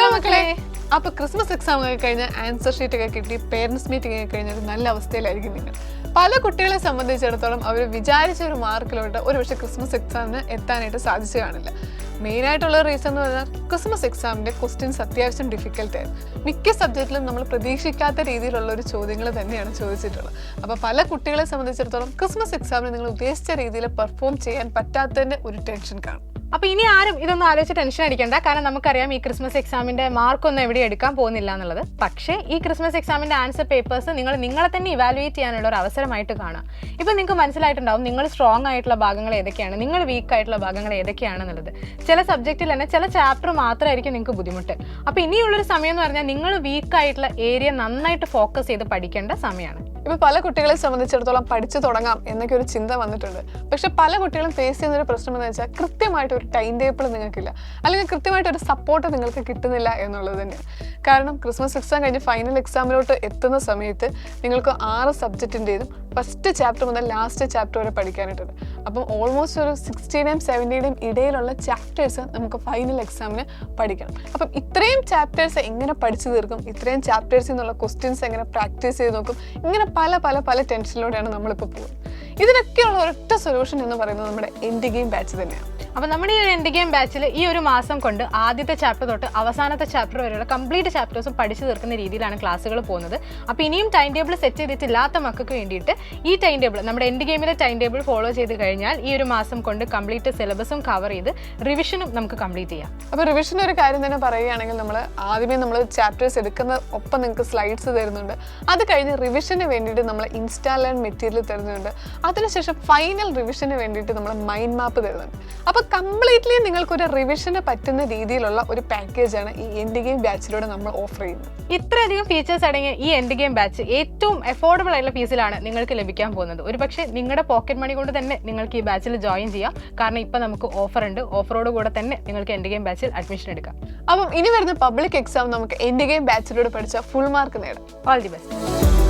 Hello മക്കളെ. അപ്പൊ Christmas exam ഒക്കെ കഴിഞ്ഞ് ആൻസർ ഷീറ്റ് ഒക്കെ കിട്ടി പേരൻസ് മീറ്റിംഗ് ഒക്കെ കഴിഞ്ഞ ഒരു നല്ല അവസ്ഥയിലായിരിക്കും നിങ്ങൾ. പല കുട്ടികളെ സംബന്ധിച്ചിടത്തോളം അവർ വിചാരിച്ച ഒരു മാർക്കിലോട്ട് ഒരു പക്ഷേ ക്രിസ്മസ് എക്സാമിന് എത്താനായിട്ട് സാധിച്ചു കാണില്ല. മെയിൻ ആയിട്ടുള്ള റീസൺ എന്ന് പറഞ്ഞാൽ ക്രിസ്മസ് എക്സാമിന്റെ ക്വസ്റ്റ്യൻസ് അത്യാവശ്യം ഡിഫിക്കൽട്ട് ആയിരുന്നു. മിക്ക സബ്ജക്റ്റിലും നമ്മൾ പ്രതീക്ഷിക്കാത്ത രീതിയിലുള്ള ഒരു ചോദ്യങ്ങൾ തന്നെയാണ് ചോദിച്ചിട്ടുള്ളത്. അപ്പോൾ പല കുട്ടികളെ സംബന്ധിച്ചിടത്തോളം ക്രിസ്മസ് എക്സാമിന് നിങ്ങൾ ഉദ്ദേശിച്ച രീതിയിൽ പെർഫോം ചെയ്യാൻ പറ്റാത്തതിന്റെ ഒരു ടെൻഷൻ കാണും. അപ്പോൾ ഇനി ആരും ഇതൊന്നും ആലോചിച്ച് ടെൻഷൻ അടിക്കേണ്ട. കാരണം നമുക്കറിയാം ഈ ക്രിസ്മസ് എക്സാമിന്റെ മാർക്കൊന്നും എവിടെ എടുക്കാൻ പോകുന്നില്ല എന്നുള്ളത്. പക്ഷേ ഈ ക്രിസ്മസ് എക്സാമിന്റെ ആൻസർ പേപ്പേഴ്സ് നിങ്ങളെ തന്നെ ഇവാലുവേറ്റ് ചെയ്യാനുള്ള ഒരു അവസരമായിട്ട് കാണാം. ഇപ്പം നിങ്ങൾക്ക് മനസ്സിലായിട്ടുണ്ടാവും നിങ്ങൾ സ്ട്രോങ് ആയിട്ടുള്ള ഭാഗങ്ങൾ ഏതൊക്കെയാണ്, നിങ്ങൾ വീക്ക് ആയിട്ടുള്ള ഭാഗങ്ങൾ ഏതൊക്കെയാണെന്നുള്ളത്. ചില സബ്ജക്റ്റിൽ തന്നെ ചില ചാപ്റ്റർ മാത്രമായിരിക്കും നിങ്ങൾക്ക് ബുദ്ധിമുട്ട്. അപ്പോൾ ഇനിയുള്ളൊരു സമയം എന്ന് പറഞ്ഞാൽ നിങ്ങൾ വീക്ക് ആയിട്ടുള്ള ഏരിയ നന്നായിട്ട് ഫോക്കസ് ചെയ്ത് പഠിക്കേണ്ട സമയമാണ്. ഇപ്പൊ പല കുട്ടികളെ സംബന്ധിച്ചിടത്തോളം പഠിച്ചു തുടങ്ങാം എന്നൊക്കെ ഒരു ചിന്ത വന്നിട്ടുണ്ട്. പക്ഷെ പല കുട്ടികളും ഫേസ് ചെയ്യുന്ന ഒരു പ്രശ്നം എന്ന് വെച്ചാൽ കൃത്യമായിട്ട് ഒരു ടൈം ടേബിൾ നിങ്ങൾക്കില്ല, അല്ലെങ്കിൽ കൃത്യമായിട്ട് ഒരു സപ്പോർട്ട് നിങ്ങൾക്ക് കിട്ടുന്നില്ല എന്നുള്ളത് തന്നെയാണ്. കാരണം ക്രിസ്മസ് എക്സാം കഴിഞ്ഞ് ഫൈനൽ എക്സാമിലോട്ട് എത്തുന്ന സമയത്ത് നിങ്ങൾക്ക് 6 സബ്ജക്റ്റിൻ്റെതും ഫസ്റ്റ് ചാപ്റ്റർ മുതൽ ലാസ്റ്റ് ചാപ്റ്റർ വരെ പഠിക്കാനായിട്ടുണ്ട്. അപ്പം ഓൾമോസ്റ്റ് ഒരു 60ന്റെയും 70ന്റെയും ഇടയിലുള്ള ചാപ്റ്റേഴ്സ് നമുക്ക് ഫൈനൽ എക്സാമിന് പഠിക്കണം. അപ്പം ഇത്രയും ചാപ്റ്റേഴ്സ് എങ്ങനെ പഠിച്ചു തീർക്കും, ഇത്രയും ചാപ്റ്റേഴ്സിൽ നിന്നുള്ള ക്വസ്റ്റ്യൻസ് എങ്ങനെ പ്രാക്ടീസ് ചെയ്ത് നോക്കും, ഇങ്ങനെ പല പല പല ടെൻഷനിലൂടെയാണ് നമ്മളിപ്പോൾ പോകുന്നത്. ഇതിനൊക്കെയുള്ള ഒരൊറ്റ സൊല്യൂഷൻ എന്ന് പറയുന്നത് നമ്മുടെ എൻഡ് ഗെയിം ബാച്ച് തന്നെയാണ്. അപ്പോൾ നമ്മുടെ ഈ ഒരു എൻഡ് ഗെയിം ബാച്ചിൽ ഈ ഒരു മാസം കൊണ്ട് ആദ്യത്തെ ചാപ്റ്റർ തൊട്ട് അവസാനത്തെ ചാപ്റ്റർ വരെയുള്ള കംപ്ലീറ്റ് ചാപ്റ്റേഴ്സും പഠിച്ചു തീർക്കുന്ന രീതിയിലാണ് ക്ലാസ്സുകൾ പോകുന്നത്. അപ്പോൾ ഇനിയും ടൈം ടേബിൾ സെറ്റ് ചെയ്തിട്ടില്ലാത്ത മക്കൾക്ക് വേണ്ടിയിട്ട് ഈ ടൈം ടേബിൾ, നമ്മുടെ എൻഡ് ഗെയിമിലെ ടൈം ടേബിൾ ഫോളോ ചെയ്ത് കഴിഞ്ഞാൽ ഈ ഒരു മാസം കൊണ്ട് കംപ്ലീറ്റ് സിലബസും കവർ ചെയ്ത് റിവിഷനും നമുക്ക് കംപ്ലീറ്റ് ചെയ്യാം. അപ്പോൾ റിവിഷൻ ഒരു കാര്യം തന്നെ പറയുകയാണെങ്കിൽ ആദ്യമേ നമ്മൾ ചാപ്റ്റേഴ്സ് എടുക്കുന്ന ഒപ്പം നിങ്ങൾക്ക് സ്ലൈഡ്സ് തരുന്നുണ്ട്. അത് കഴിഞ്ഞ് റിവിഷന് വേണ്ടിയിട്ട് നമ്മൾ ഇൻസ്റ്റാ ലേൺ മെറ്റീരിയൽ തരുന്നുണ്ട്. അതിനുശേഷം ഫൈനൽ റിവിഷന് വേണ്ടിയിട്ട് നമ്മൾ മൈൻഡ് മാപ്പ് തരുന്നുണ്ട്. അപ്പോൾ കംപ്ലീറ്റ്ലി നിങ്ങൾക്കൊരു റിവിഷന് പറ്റുന്ന രീതിയിലുള്ള ഒരു പാക്കേജാണ് ഈ എൻഡ് ഗെയിം ബാച്ചിലൂടെ നമ്മൾ ഓഫർ ചെയ്യുന്നത്. ഇത്രയധികം ഫീച്ചേഴ്സ് അടങ്ങിയ ഈ എൻഡ് ഗെയിം ബാച്ച് ഏറ്റവും അഫോർഡബിൾ ആയിട്ടുള്ള ഫീസിലാണ് നിങ്ങൾക്ക് ലഭിക്കാൻ പോകുന്നത്. ഒരു പക്ഷേ നിങ്ങളുടെ പോക്കറ്റ് മണി കൊണ്ട് തന്നെ നിങ്ങൾക്ക് ഈ ബാച്ചിൽ ജോയിൻ ചെയ്യാം. കാരണം ഇപ്പം നമുക്ക് ഓഫർ ഉണ്ട്. ഓഫറോട് കൂടെ തന്നെ നിങ്ങൾക്ക് എൻഡ് ഗെയിം ബാച്ചിൽ അഡ്മിഷൻ എടുക്കാം. അപ്പം ഇനി വരുന്ന പബ്ലിക് എക്സാം നമുക്ക് എൻഡ് ഗെയിം ബാച്ചിലൂടെ പഠിച്ച ഫുൾ മാർക്ക് നേടാം. All the best.